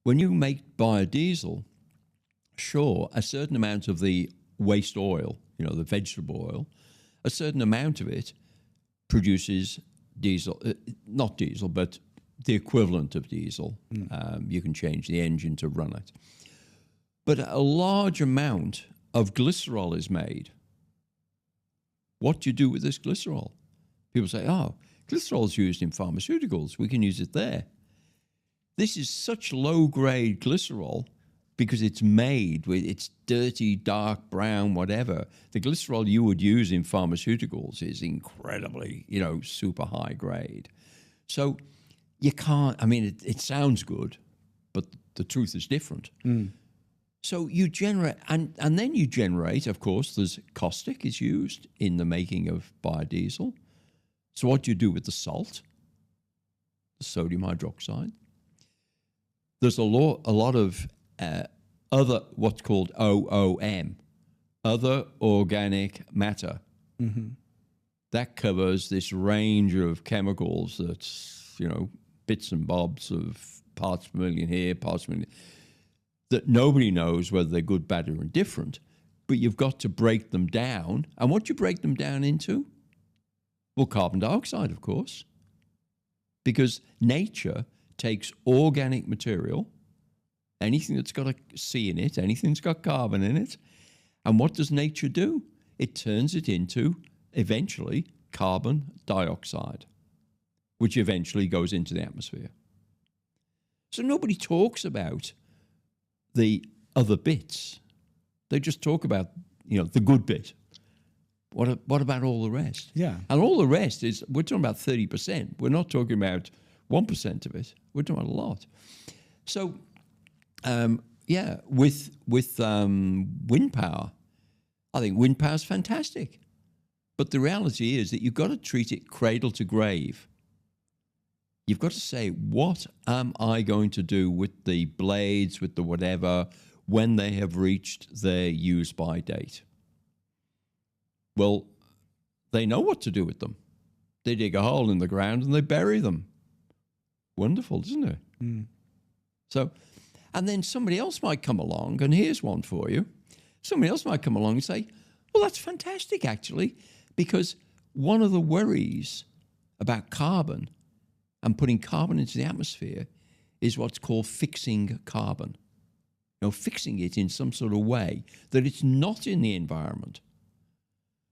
When you make biodiesel, sure, a certain amount of the waste oil, the vegetable oil, a certain amount of it produces diesel, not diesel, but the equivalent of diesel. You can change the engine to run it. But a large amount of glycerol is made. What do you do with this glycerol? People say, oh, glycerol is used in pharmaceuticals. We can use it there. This is such low-grade glycerol because it's made with, it's dirty, dark brown, whatever. The glycerol you would use in pharmaceuticals is incredibly, super high grade. So you can't, it sounds good, but the truth is different. So you generate, and then you generate, of course, there's caustic is used in the making of biodiesel. So what do you do with the salt, the sodium hydroxide? There's a lot of other, what's called OOM, other organic matter. That covers this range of chemicals that's, bits and bobs of parts per million here, parts per million, that nobody knows whether they're good, bad, or indifferent, but you've got to break them down. And what do you break them down into? Well, carbon dioxide, of course, because nature takes organic material, anything that's got a C in it, anything that's got carbon in it, and what does nature do? It turns it into, eventually, carbon dioxide, which eventually goes into the atmosphere. So nobody talks about the other bits. They just talk about, the good bit. What about all the rest? Yeah. And all the rest is, we're talking about 30%. We're not talking about 1% of it. We're talking about a lot. So, with wind power, I think wind power is fantastic. But the reality is that you've got to treat it cradle to grave. You've got to say, what am I going to do with the blades, with the whatever, when they have reached their use-by date? Well, they know what to do with them. They dig a hole in the ground and they bury them. Wonderful, isn't it? So, and then somebody else might come along, and here's one for you. Somebody else might come along and say, well, that's fantastic, actually, because one of the worries about carbon and putting carbon into the atmosphere is what's called fixing carbon. Fixing it in some sort of way that it's not in the environment.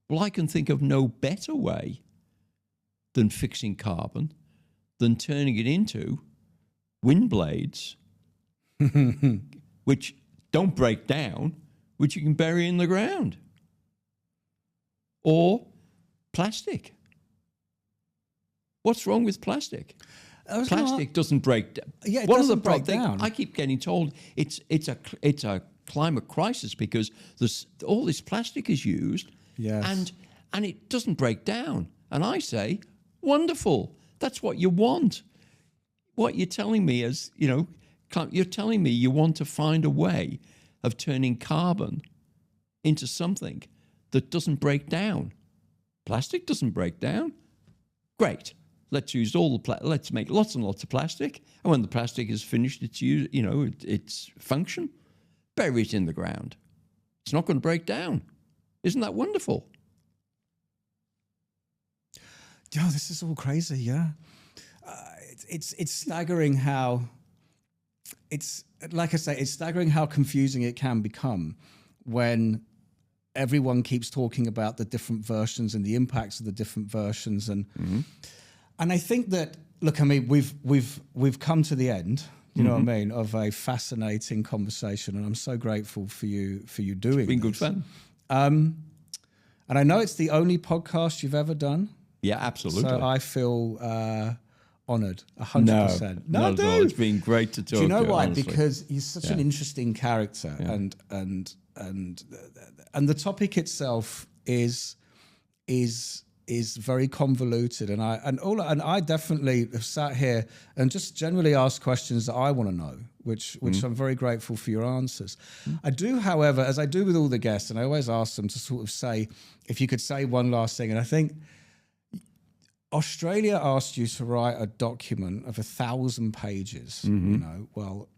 Well, I can think of no better way than fixing carbon than turning it into wind blades, which don't break down, which you can bury in the ground. Or plastic. What's wrong with plastic? Plastic doesn't break down. Yeah, it doesn't break down. I keep getting told it's a climate crisis because all this plastic is used, and it doesn't break down. And I say, wonderful. That's what you want. What you're telling me is, you're telling me you want to find a way of turning carbon into something that doesn't break down. Plastic doesn't break down. Great. Let's use let's make lots and lots of plastic, and when the plastic is finished its function, bury it in the ground. It's not going to break down. Isn't that wonderful? Yeah, this is all crazy. Yeah, it's staggering how it's like I say. It's staggering how confusing it can become when everyone keeps talking about the different versions and the impacts of the different versions and. And I think that, look, we've come to the end, you know what I mean, of a fascinating conversation, and I'm so grateful for you doing It's been this. good fun. And I know it's the only podcast you've ever done. Yeah, absolutely. So I feel honoured, 100%. No, it's been great to talk to you. Do you know why? Honestly. Because you're such an interesting character, and the topic itself is very convoluted, and I definitely have sat here and just generally asked questions that I want to know, which I'm very grateful for your answers. I do, however, as I do with all the guests, and I always ask them to sort of say, if you could say one last thing, and I think Australia asked you to write a document of 1,000 pages. Well,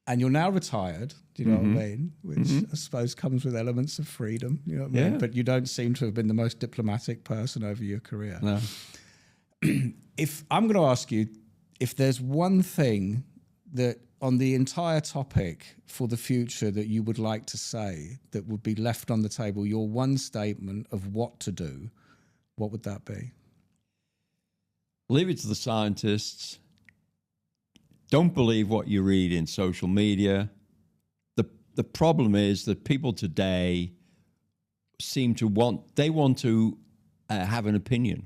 and you're now retired. Do you know what I mean? Which I suppose comes with elements of freedom. You know what I mean? Yeah. But you don't seem to have been the most diplomatic person over your career. No. If I'm going to ask you, if there's one thing that on the entire topic for the future that you would like to say that would be left on the table, your one statement of what to do, what would that be? Leave it to the scientists. Don't believe what you read in social media. The problem is that people today seem to want to have an opinion.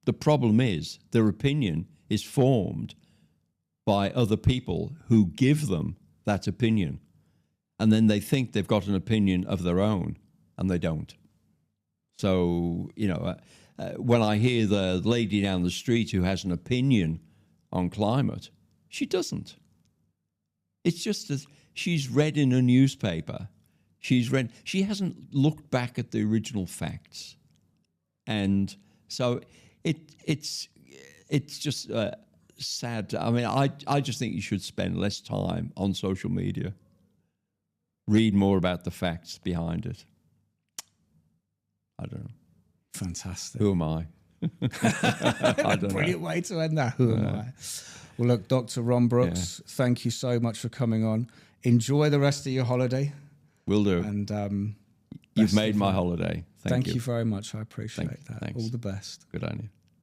The problem is their opinion is formed by other people who give them that opinion. And then they think they've got an opinion of their own, and they don't. So, when I hear the lady down the street who has an opinion on climate, she doesn't. It's just that she's read in a newspaper. She hasn't looked back at the original facts. And so it's just sad. I mean, I just think you should spend less time on social media. Read more about the facts behind it. I don't know. Fantastic. Who am I? I don't Brilliant way to end that. Who am I? Well, look, Dr. Ron Brooks, thank you so much for coming on. Enjoy the rest of your holiday. Will do. And you've made my holiday. Thank you. Thank you very much. I appreciate that. Thanks. All the best. Good on you.